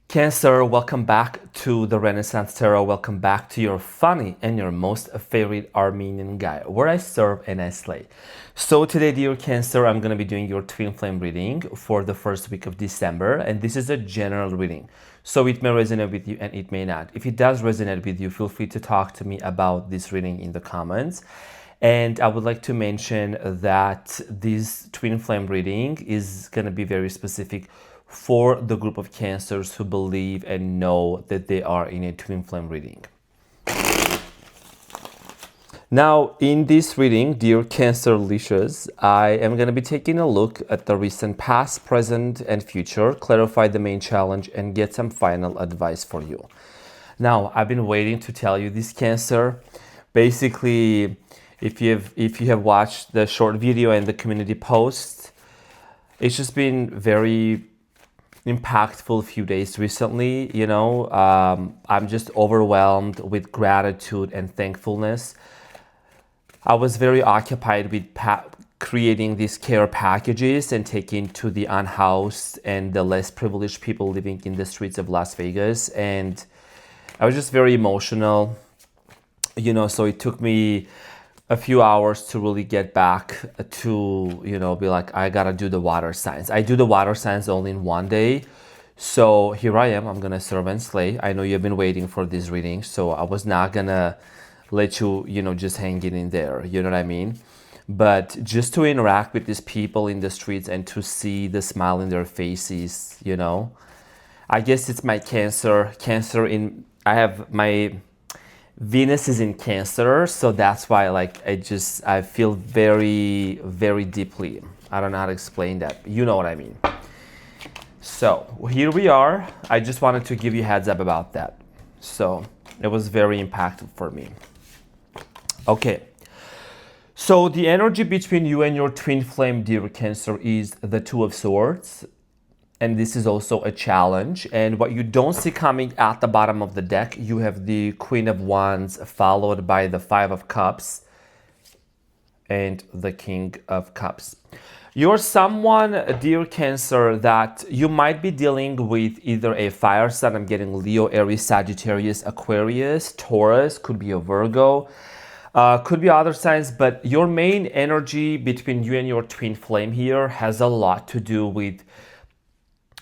Cancer, welcome back to the Renaissance Tarot. Welcome back to your funny and your most favorite Armenian guy, where I serve and I slay. So today, dear Cancer, I'm going to be doing your twin flame reading for the first week of December, and this is a general reading. So it may resonate with you and it may not. If it does resonate with you, feel free to talk to me about this reading in the comments. And I would like to mention that this twin flame reading is going to be very specific for the group of Cancers who believe and know that they are in a twin flame reading. Now, in this reading, dear Cancer Licious, I am going to be taking a look at the recent past, present, and future, clarify the main challenge, and get some final advice for you. Now, I've been waiting to tell you this, Cancer. Basically, if you have watched the short video and the community post, it's just been very impactful few days recently. I'm just overwhelmed with gratitude and thankfulness. I was very occupied with creating these care packages and taking to the unhoused and the less privileged people living in the streets of Las Vegas, and I was just very emotional, so it took me a few hours to really get back to, be like, I gotta do the water signs. I do the water signs only in one day. So here I am, I'm gonna serve and slay. I know you've been waiting for this reading, so I was not gonna let you, just hang it in there, you know what I mean? But just to interact with these people in the streets and to see the smile in their faces, I guess it's my Cancer I have my Venus is in Cancer, so that's why I feel very, very deeply. I don't know how to explain that. You know what I mean. So here we are. I just wanted to give you a heads up about that. So it was very impactful for me. Okay. So the energy between you and your twin flame, dear Cancer, is the Two of Swords. And this is also a challenge. And what you don't see coming at the bottom of the deck, you have the Queen of Wands followed by the Five of Cups and the King of Cups. You're someone, dear Cancer, that you might be dealing with either a fire sign. I'm getting Leo, Aries, Sagittarius, Aquarius, Taurus, could be a Virgo. Could be other signs, but your main energy between you and your twin flame here has a lot to do with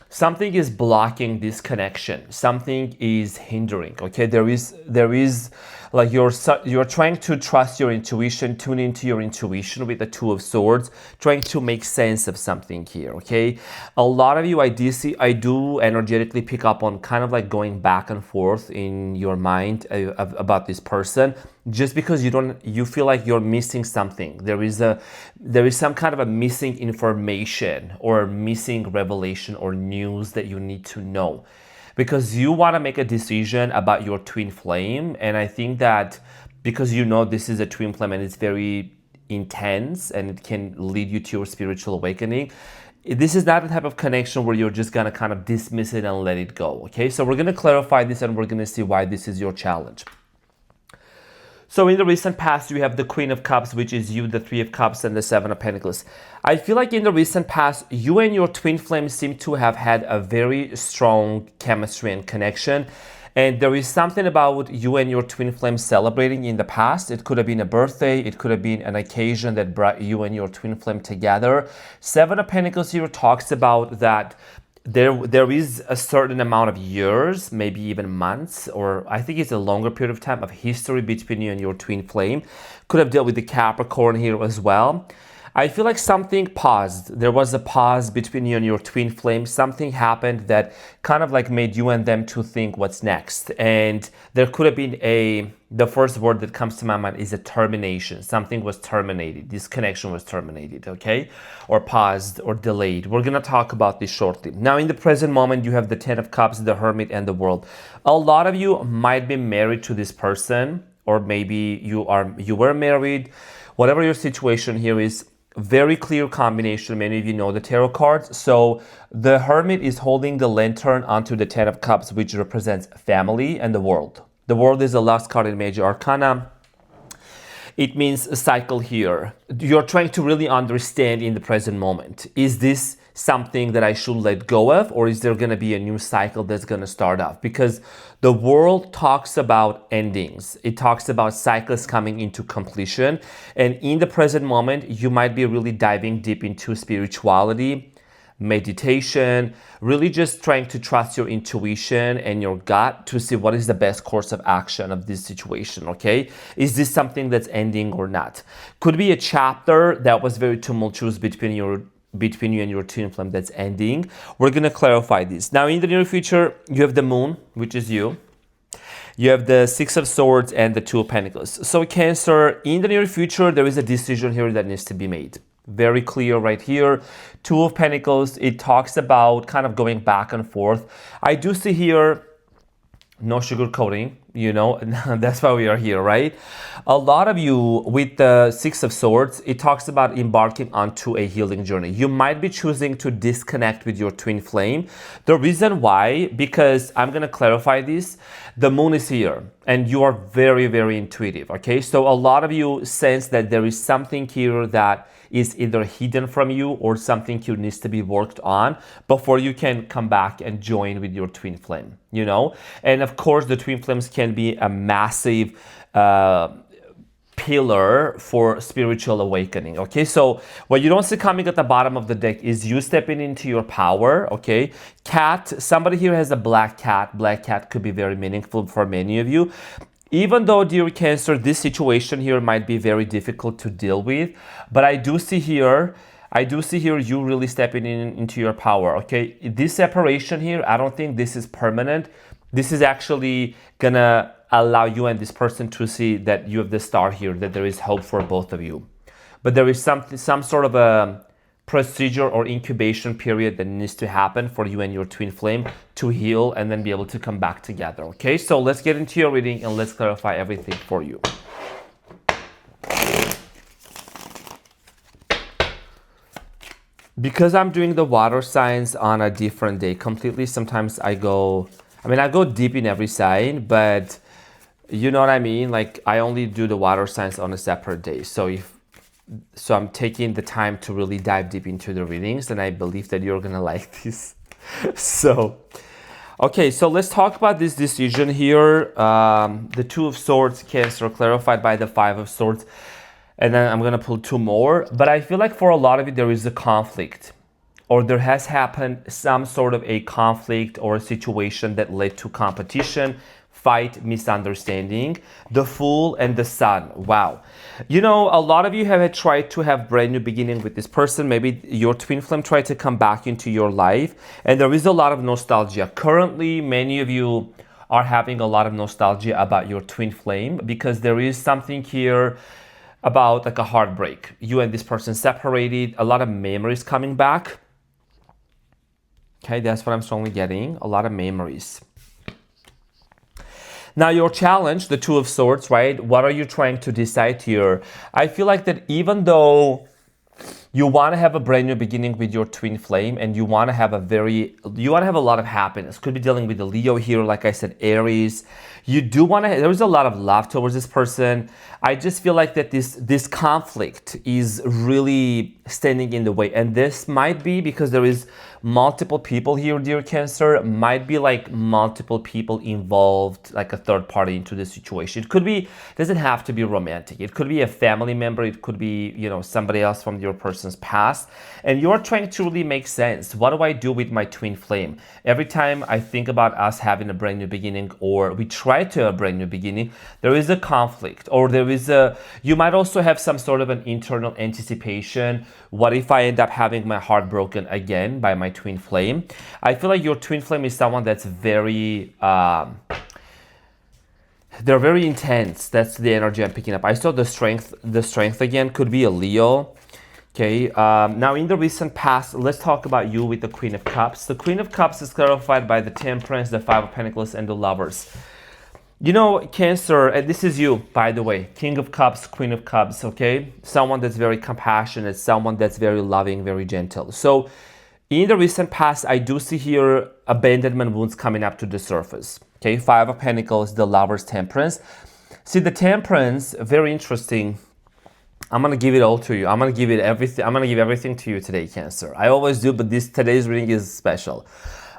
something is blocking this connection. Something is hindering. Okay, there is like you're trying to trust your intuition, tune into your intuition with the Two of Swords, trying to make sense of something here. Okay, a lot of you I do energetically pick up on kind of like going back and forth in your mind about this person, just because you feel like you're missing something. There is some kind of a missing information or missing revelation or news that you need to know, because you want to make a decision about your twin flame. And I think that because this is a twin flame and it's very intense and it can lead you to your spiritual awakening, this is not the type of connection where you're just gonna kind of dismiss it and let it go. Okay, so we're gonna clarify this and we're gonna see why this is your challenge. So in the recent past, you have the Queen of Cups, which is you, the Three of Cups, and the Seven of Pentacles. I feel like in the recent past, you and your twin flame seem to have had a very strong chemistry and connection. And there is something about you and your twin flame celebrating in the past. It could have been a birthday. It could have been an occasion that brought you and your twin flame together. Seven of Pentacles here talks about that there is a certain amount of years, maybe even months, or I think it's a longer period of time of history between you and your twin flame. Could have dealt with the Capricorn here as well. I feel like something paused. There was a pause between you and your twin flame. Something happened that kind of like made you and them to think what's next. And there could have been the first word that comes to my mind is a termination. Something was terminated. This connection was terminated, okay? Or paused or delayed. We're going to talk about this shortly. Now, in the present moment, you have the Ten of Cups, the Hermit, and the World. A lot of you might be married to this person, or maybe you were married. Whatever your situation here is, very clear combination. Many of you know the tarot cards. So the Hermit is holding the lantern onto the Ten of Cups, which represents family and the world. The world is the last card in Major Arcana. It means a cycle here. You're trying to really understand in the present moment. Is this something that I should let go of, or is there going to be a new cycle that's going to start off? Because the world talks about endings. It talks about cycles coming into completion. And in the present moment, you might be really diving deep into spirituality, meditation, really just trying to trust your intuition and your gut to see what is the best course of action of this situation, okay? Is this something that's ending or not? Could be a chapter that was very tumultuous between you and your twin flame that's ending. We're going to clarify this. Now, in the near future, you have the moon, which is you. You have the Six of Swords and the Two of Pentacles. So Cancer, in the near future, there is a decision here that needs to be made. Very clear right here. Two of Pentacles, it talks about kind of going back and forth. I do see here no sugarcoating, that's why we are here, right? A lot of you with the Six of Swords, it talks about embarking onto a healing journey. You might be choosing to disconnect with your twin flame. The reason why, because I'm going to clarify this, the moon is here and you are very, very intuitive, okay? So a lot of you sense that there is something here that is either hidden from you or something here needs to be worked on before you can come back and join with your twin flame, And of course, the twin flames can be a massive pillar for spiritual awakening, okay? So what you don't see coming at the bottom of the deck is you stepping into your power, okay? Cat, somebody here has a black cat. Black cat could be very meaningful for many of you. Even though, dear Cancer, this situation here might be very difficult to deal with, but I do see here you really stepping into your power, okay? This separation here, I don't think this is permanent. This is actually gonna allow you and this person to see that you have the star here, that there is hope for both of you. But there is some sort of a procedure or incubation period that needs to happen for you and your twin flame to heal and then be able to come back together, okay? So let's get into your reading and let's clarify everything for you. Because I'm doing the water signs on a different day completely, sometimes I go deep in every sign, but you know what I mean? Like, I only do the water signs on a separate day. So I'm taking the time to really dive deep into the readings, and I believe that you're gonna like this. Okay, so let's talk about this decision here. The Two of Swords, Cancer, clarified by the Five of Swords. And then I'm gonna pull two more. But I feel like for a lot of it, there is a conflict, or there has happened some sort of a conflict or a situation that led to competition, fight, misunderstanding. The Fool and the Sun. Wow. A lot of you have tried to have brand new beginning with this person. Maybe your twin flame tried to come back into your life, and there is a lot of nostalgia. Currently, many of you are having a lot of nostalgia about your twin flame because there is something here about like a heartbreak. You and this person separated, a lot of memories coming back. Okay, that's what I'm strongly getting, a lot of memories. Now your challenge, the Two of Swords, right? What are you trying to decide here? I feel like that even though you want to have a brand new beginning with your twin flame and you want to have a lot of happiness. Could be dealing with the Leo here, like I said, Aries. You do want to, there is a lot of love towards this person. I just feel like that this conflict is really standing in the way. And this might be because there is multiple people here, dear Cancer. Might be like multiple people involved, like a third party into the situation. It could be, doesn't have to be romantic. It could be a family member. It could be, somebody else from your person's past. And you're trying to really make sense. What do I do with my twin flame? Every time I think about us having a brand new beginning, or we try to have a brand new beginning, there is a conflict, or you might also have some sort of an internal anticipation. What if I end up having my heart broken again by my twin flame? I feel like your twin flame is someone that's very, they're very intense. That's the energy I'm picking up. I saw the strength again, could be a Leo. Okay, now in the recent past, let's talk about you with the Queen of Cups. The Queen of Cups is clarified by the Temperance, the Five of Pentacles, and the Lovers. Cancer, and this is you, by the way, King of Cups, Queen of Cups, okay? Someone that's very compassionate, someone that's very loving, very gentle. So in the recent past, I do see here abandonment wounds coming up to the surface. Okay, Five of Pentacles, the Lovers, Temperance. See, the Temperance, very interesting. I'm gonna give it all to you. I'm gonna give it everything. I'm gonna give everything to you today, Cancer. I always do, but today's reading is special.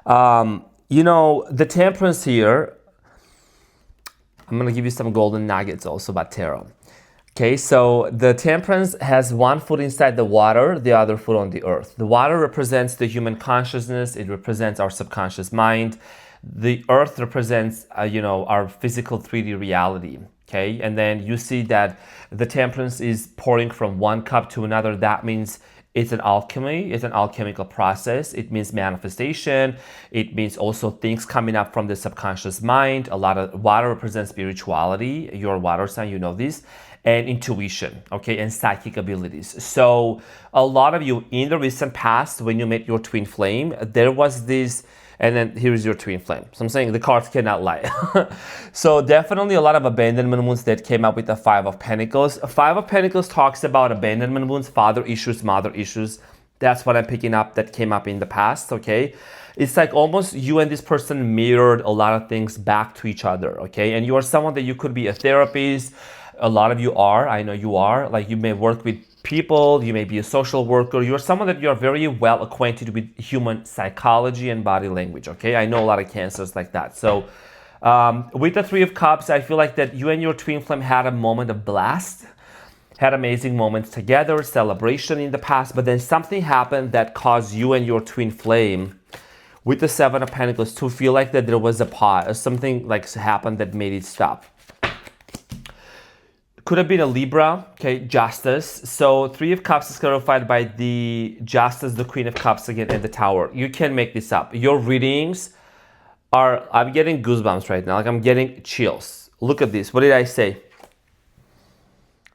The Temperance here. I'm gonna give you some golden nuggets also about tarot. Okay, so the Temperance has one foot inside the water, the other foot on the earth. The water represents the human consciousness. It represents our subconscious mind. The earth represents, our physical 3D reality. Okay, and then you see that the Temperance is pouring from one cup to another. That means it's an alchemy. It's an alchemical process. It means manifestation. It means also things coming up from the subconscious mind. A lot of water represents spirituality. You're a water sign, you know this. And intuition, okay, and psychic abilities. So a lot of you in the recent past, when you met your twin flame, there was this, and then here's your twin flame. So I'm saying the cards cannot lie. So definitely a lot of abandonment wounds that came up with the Five of Pentacles. Five of Pentacles talks about abandonment wounds, father issues, mother issues. That's what I'm picking up that came up in the past, okay? It's like almost you and this person mirrored a lot of things back to each other, okay? And you are someone that you could be a therapist. A lot of you are, I know you are, like you may work with people, you may be a social worker, you're someone that you're very well acquainted with human psychology and body language, okay? I know a lot of Cancers like that. So with the Three of Cups, I feel like that you and your twin flame had a moment of blast, had amazing moments together, celebration in the past, but then something happened that caused you and your twin flame with the Seven of Pentacles to feel like that there was a pause, something like happened that made it stop. Could have been a Libra, okay, Justice. So Three of Cups is clarified by the Justice, the Queen of Cups again, and the Tower. You can make this up. Your readings are, I'm getting goosebumps right now. Like I'm getting chills. Look at this. What did I say?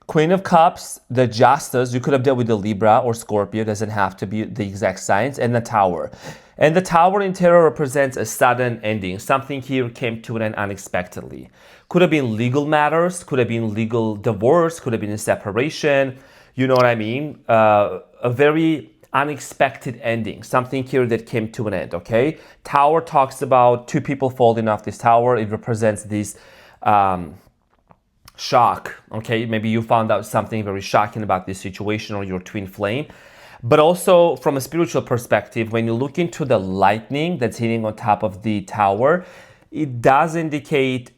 Queen of Cups, the Justice, you could have dealt with the Libra or Scorpio, doesn't have to be the exact signs, and the Tower. And the Tower in tarot represents a sudden ending. Something here came to an end unexpectedly. Could have been legal matters, could have been legal divorce, could have been a separation. You know what I mean? A very unexpected ending. Something here that came to an end, okay? Tower talks about two people falling off this tower. It represents this shock, okay? Maybe you found out something very shocking about this situation or your twin flame. But also from a spiritual perspective, when you look into the lightning that's hitting on top of the tower, it does indicate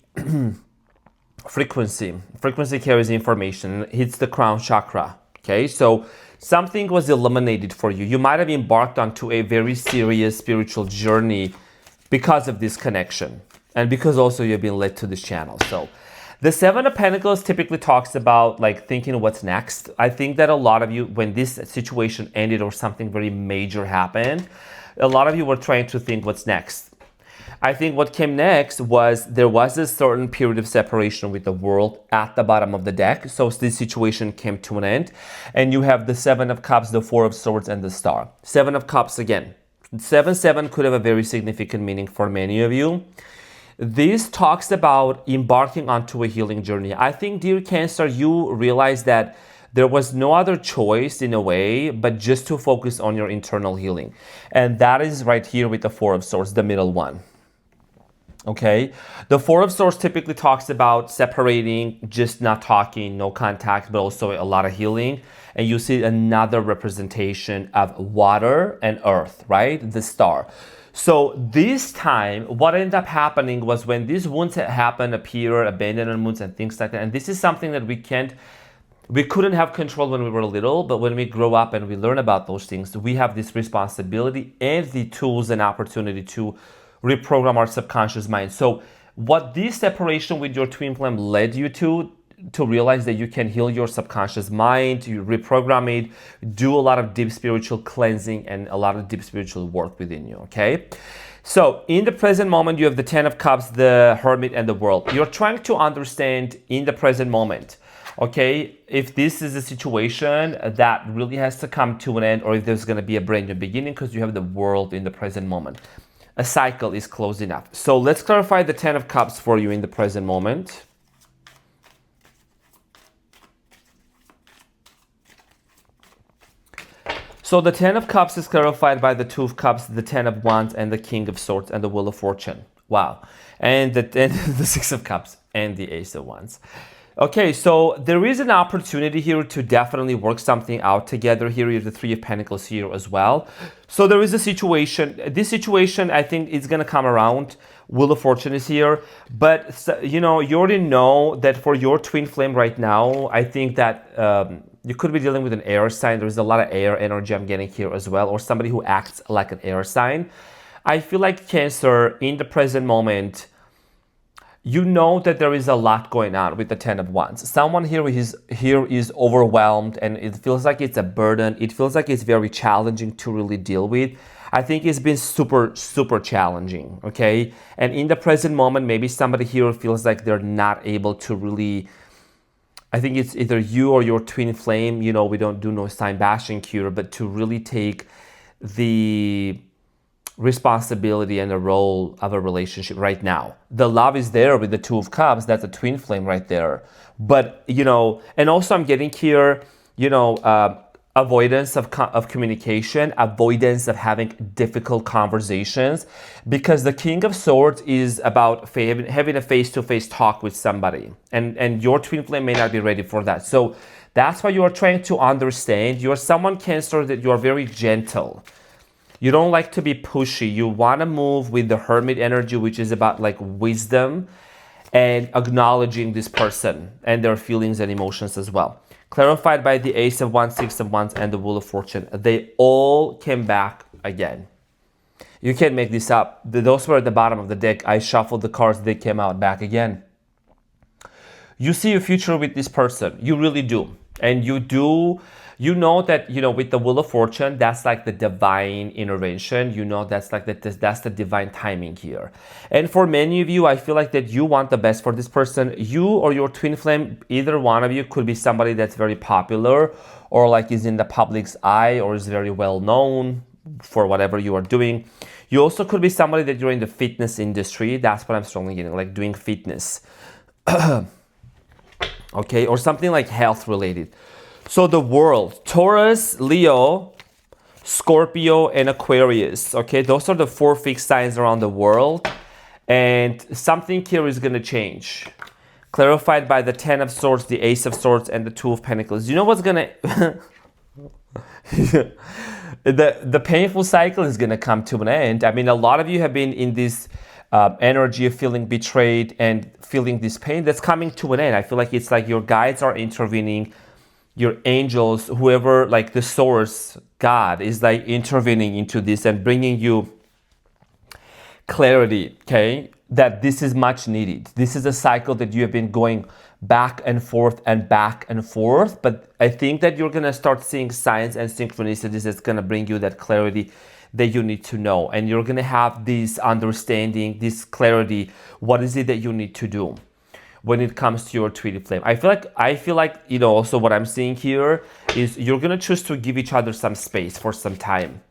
frequency. Frequency carries information, hits the crown chakra, okay? So something was eliminated for you. You might have embarked onto a very serious spiritual journey because of this connection and because also you've been led to this channel. So the Seven of Pentacles typically talks about like thinking what's next. I think that a lot of you, when this situation ended or something very major happened, a lot of you were trying to think what's next. I think what came next was there was a certain period of separation with the world at the bottom of the deck. So this situation came to an end. And you have the Seven of Cups, the Four of Swords, and the Star. Seven of Cups again. 7-7 could have a very significant meaning for many of you. This talks about embarking onto a healing journey. I think, dear Cancer, you realize that there was no other choice in a way, but just to focus on your internal healing. And that is right here with the Four of Swords, the middle one. Okay, the Four of Swords typically talks about separating, just not talking, no contact, but also a lot of healing. And you see another representation of water and earth, right? The Star. So this time, what ended up happening was when these wounds happened, appear, abandonment wounds and things like that. And this is something that we couldn't have control when we were little, but when we grow up and we learn about those things, we have this responsibility and the tools and opportunity to reprogram our subconscious mind. So what this separation with your twin flame led you to realize that you can heal your subconscious mind, you reprogram it, do a lot of deep spiritual cleansing and a lot of deep spiritual work within you, okay? So in the present moment, you have the Ten of Cups, the Hermit, and the World. You're trying to understand in the present moment, okay, if this is a situation that really has to come to an end or if there's going to be a brand new beginning because you have the World in the present moment. A cycle is closing up. So let's clarify the Ten of Cups for you in the present moment. So the Ten of Cups is clarified by the Two of Cups, the Ten of Wands, and the King of Swords, and the Wheel of Fortune. Wow. And the Six of Cups and the Ace of Wands. Okay, so there is an opportunity here to definitely work something out together. Here is the Three of Pentacles here as well. So there is a situation. This situation, I think, is going to come around. Wheel of Fortune is here. But, you know, you already know that for your twin flame right now, I think that you could be dealing with an air sign. There's a lot of air energy I'm getting here as well. Or somebody who acts like an air sign. I feel like Cancer, in the present moment, you know that there is a lot going on with the Ten of Wands. Someone here is overwhelmed and it feels like it's a burden. It feels like it's very challenging to really deal with. I think it's been super challenging, okay? And in the present moment, maybe somebody here feels like they're not able to really, I think it's either you or your twin flame, you know, we don't do no sign bashing here, but to really take the responsibility and the role of a relationship right now. The love is there with the Two of Cups. That's a twin flame right there. But, you know, and also I'm getting here, you know, avoidance of communication, avoidance of having difficult conversations, because the King of Swords is about having a face-to-face talk with somebody. And your twin flame may not be ready for that. So that's why you are trying to understand. You're someone, Cancer, that you are very gentle. You don't like to be pushy. You want to move with the Hermit energy, which is about like wisdom and acknowledging this person and their feelings and emotions as well. Clarified by the Ace of Wands, Six of Wands, and the Wheel of Fortune. They all came back again. You can't make this up. Those were at the bottom of the deck. I shuffled the cards. They came out back again. You see a future with this person. You really do. And you know that, you know, with the Wheel of Fortune, that's like the divine intervention. You know, that's like that's the divine timing here. And for many of you, I feel like that you want the best for this person. You or your twin flame, either one of you could be somebody that's very popular or like is in the public's eye or is very well known for whatever you are doing. You also could be somebody that you're in the fitness industry. That's what I'm strongly getting, like doing fitness. Okay, or something like health related. So the world, Taurus, Leo, Scorpio, and Aquarius. Okay, those are the 4 fixed signs around the world. And something here is going to change. Clarified by the Ten of Swords, the Ace of Swords, and the Two of Pentacles. You know what's going to... the painful cycle is going to come to an end. I mean, a lot of you have been in this energy of feeling betrayed and feeling this pain that's coming to an end. I feel like it's like your guides are intervening, your angels, whoever, like the source, God, is like intervening into this and bringing you clarity, okay? That this is much needed. This is a cycle that you have been going back and forth and back and forth, but I think that you're going to start seeing signs and synchronicities that's going to bring you that clarity that you need to know. And you're going to have this understanding, this clarity. What is it that you need to do when it comes to your twin flame? I feel like, you know, also what I'm seeing here is you're going to choose to give each other some space for some time.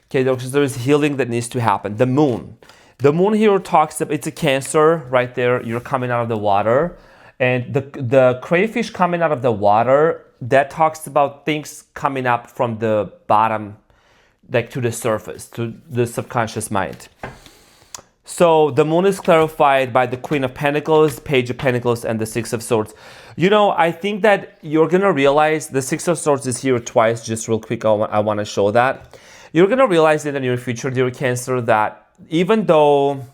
Okay, because there's healing that needs to happen. The moon here talks about, it's a Cancer right there. You're coming out of the water, and the crayfish coming out of the water, that talks about things coming up from the bottom, like to the surface, to the subconscious mind. So the moon is clarified by the Queen of Pentacles, Page of Pentacles, and the Six of Swords. You know, I think that you're going to realize the Six of Swords is here twice, just real quick. I want to show that. You're going to realize in the near future, dear Cancer, that even though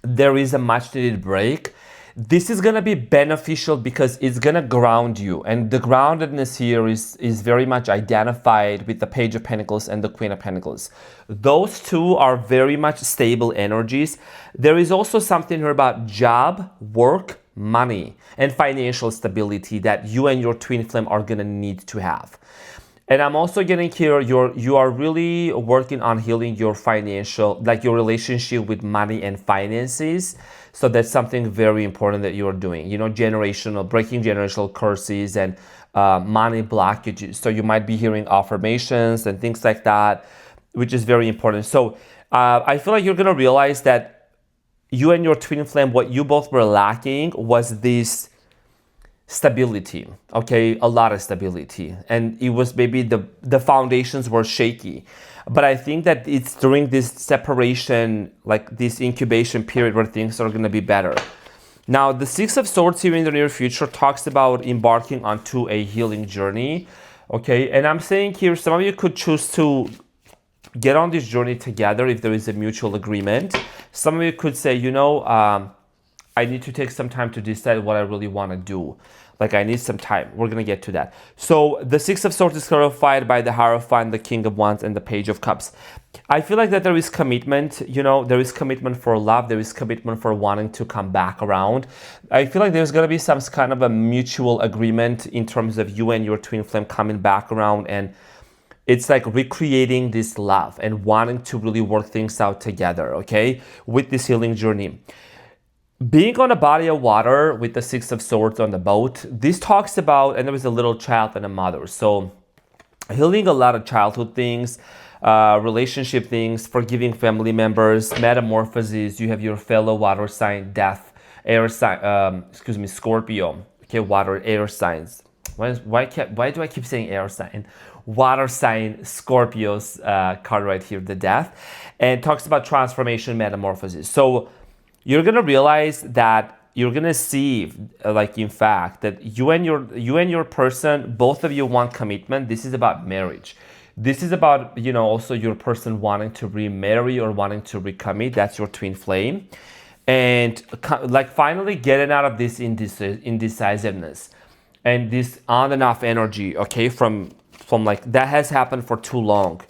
there is a much needed break, this is going to be beneficial because it's going to ground you. And the groundedness here is very much identified with the Page of Pentacles and the Queen of Pentacles. Those two are very much stable energies. There is also something here about job, work, money, and financial stability that you and your twin flame are going to need to have. And I'm also getting here, you are really working on healing your financial, like your relationship with money and finances. So that's something very important that you are doing. You know, breaking generational curses and money blockages. So you might be hearing affirmations and things like that, which is very important. So I feel like you're going to realize that you and your twin flame, what you both were lacking was this stability, okay? A lot of stability. And it was maybe the foundations were shaky. But I think that it's during this separation, like this incubation period, where things are going to be better. Now, the Six of Swords here in the near future talks about embarking onto a healing journey. Okay, and I'm saying here, some of you could choose to get on this journey together if there is a mutual agreement. Some of you could say, I need to take some time to decide what I really want to do. Like, I need some time. We're going to get to that. So the Six of Swords is clarified by the Hierophant, the King of Wands, and the Page of Cups. I feel like that there is commitment, there is commitment for love. There is commitment for wanting to come back around. I feel like there's going to be some kind of a mutual agreement in terms of you and your twin flame coming back around, and it's like recreating this love and wanting to really work things out together, okay, with this healing journey. Being on a body of water with the Six of Swords on the boat, this talks about, and there was a little child and a mother. So healing a lot of childhood things, relationship things, forgiving family members, metamorphoses. You have your fellow water sign, death, air sign, Scorpio. Okay, water, air signs. Why do I keep saying air sign? Water sign, Scorpio's card right here, the death. And talks about transformation, metamorphosis. So you're gonna realize that you're gonna see, like, in fact, that you and your person, both of you want commitment. This is about marriage. This is about, also your person wanting to remarry or wanting to recommit. That's your twin flame. And like finally getting out of this indecisiveness and this on and off energy, okay, from like that has happened for too long.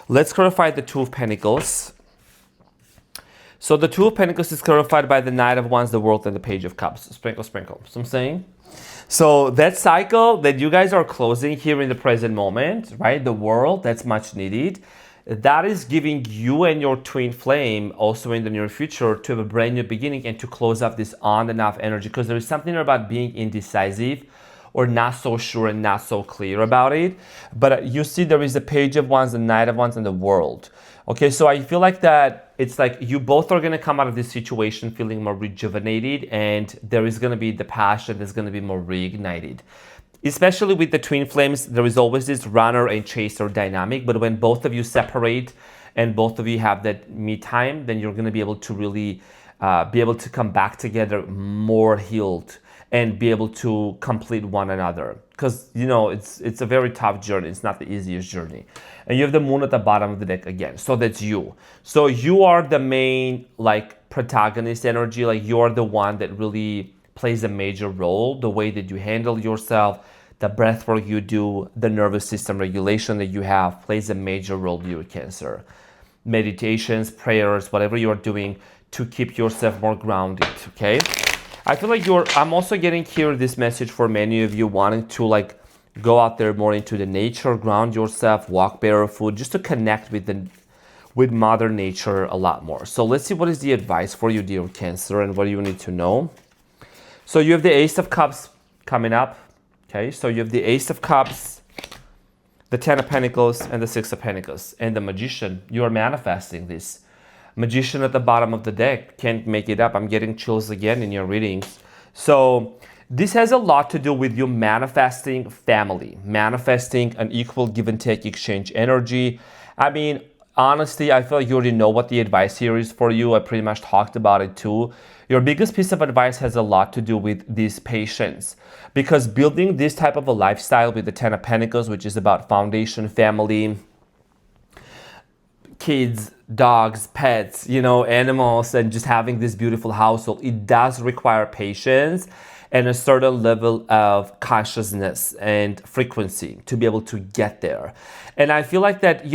Let's clarify the Two of Pentacles. So the Two of Pentacles is clarified by the Knight of Wands, the World, and the Page of Cups. Sprinkle, sprinkle. So I'm saying. So that cycle that you guys are closing here in the present moment, right? The World, that's much needed. That is giving you and your twin flame also in the near future to have a brand new beginning and to close up this on and off energy, because there is something about being indecisive or not so sure and not so clear about it. But you see there is the Page of Wands, the Knight of Wands, and the World. Okay, so I feel like that it's like you both are going to come out of this situation feeling more rejuvenated, and there is going to be the passion that's going to be more reignited. Especially with the twin flames, there is always this runner and chaser dynamic, but when both of you separate and both of you have that me time, then you're going to be able to really be able to come back together more healed and be able to complete one another. Because, it's a very tough journey. It's not the easiest journey. And you have the Moon at the bottom of the deck again. So that's you. So you are the main, like, protagonist energy. Like, you're the one that really plays a major role. The way that you handle yourself, the breath work you do, the nervous system regulation that you have plays a major role in your Cancer. Meditations, prayers, whatever you're doing to keep yourself more grounded, okay? I feel like I'm also getting here this message for many of you wanting to, like, go out there more into the nature, ground yourself, walk barefoot, just to connect with Mother Nature a lot more. So let's see what is the advice for you, dear Cancer, and what do you need to know. So you have the Ace of Cups coming up. Okay, so you have the Ace of Cups, the Ten of Pentacles, and the Six of Pentacles, and the Magician. You are manifesting this. Magician at the bottom of the deck. Can't make it up. I'm getting chills again in your readings. So this has a lot to do with you manifesting family, manifesting an equal give and take exchange energy. I mean, honestly, I feel like you already know what the advice here is for you. I pretty much talked about it too. Your biggest piece of advice has a lot to do with this patience, because building this type of a lifestyle with the Ten of Pentacles, which is about foundation, family, kids, dogs, pets, animals, and just having this beautiful household, it does require patience and a certain level of consciousness and frequency to be able to get there. And I feel like that,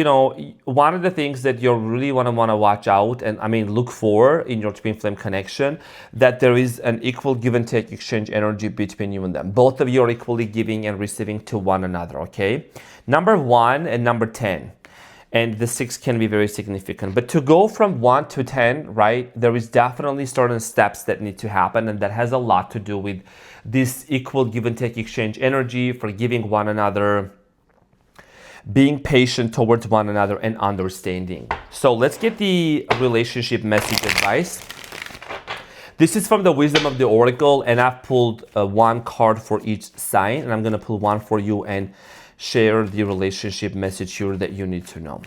one of the things that you really want to watch out and look for in your twin flame connection, that there is an equal give and take exchange energy between you and them. Both of you are equally giving and receiving to one another, okay? Number 1 and number 10. And the 6 can be very significant. But to go from 1 to 10, right, there is definitely certain steps that need to happen, and that has a lot to do with this equal give and take exchange energy, forgiving one another, being patient towards one another, and understanding. So let's get the relationship message advice. This is from the Wisdom of the Oracle, and I've pulled one card for each sign, and I'm going to pull one for you and share the relationship message here that you need to know.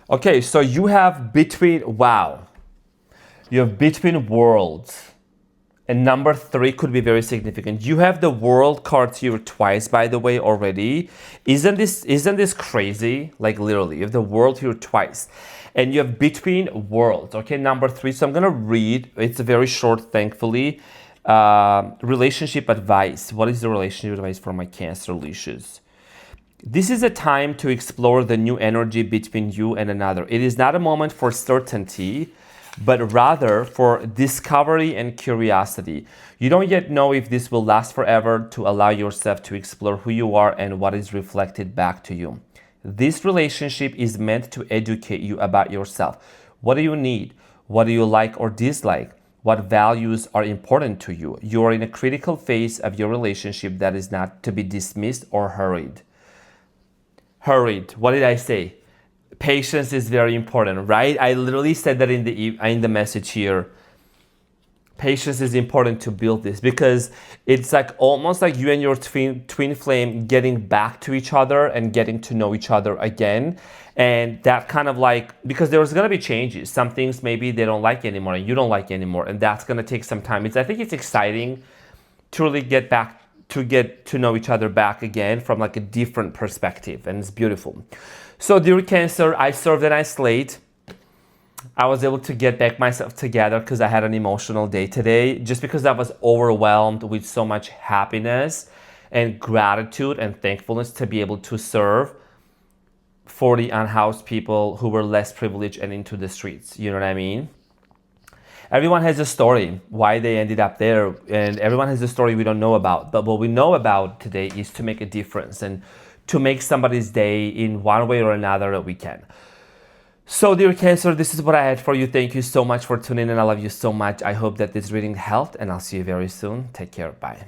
Okay, so you have between, wow. You have between worlds. And number 3 could be very significant. You have the world card here twice, by the way, already. Isn't this crazy? Like literally, you have the world here twice. And you have between worlds. Okay, number 3. So I'm gonna read. It's very short, thankfully. Relationship advice. What is the relationship advice for my Cancer leashes? This is a time to explore the new energy between you and another. It is not a moment for certainty, but rather for discovery and curiosity. You don't yet know if this will last forever, to allow yourself to explore who you are and what is reflected back to you. This relationship is meant to educate you about yourself. What do you need? What do you like or dislike? What values are important to you? You are in a critical phase of your relationship that is not to be dismissed or hurried. What did I say? Patience is very important, right? I literally said that in the message here. Patience is important to build this, because it's like almost like you and your twin flame getting back to each other and getting to know each other again. And that kind of like, because there's going to be changes. Some things maybe they don't like anymore and you don't like anymore, and that's going to take some time. I think it's exciting to really get to know each other back again from like a different perspective, and it's beautiful. So dear Cancer, I served a nice late. I was able to get back myself together because I had an emotional day today, just because I was overwhelmed with so much happiness and gratitude and thankfulness to be able to serve 40 unhoused people who were less privileged and into the streets. You know what I mean? Everyone has a story why they ended up there, and everyone has a story we don't know about. But what we know about today is to make a difference and to make somebody's day in one way or another that we can. So dear Cancer, this is what I had for you. Thank you so much for tuning in. I love you so much. I hope that this reading helped, and I'll see you very soon. Take care. Bye.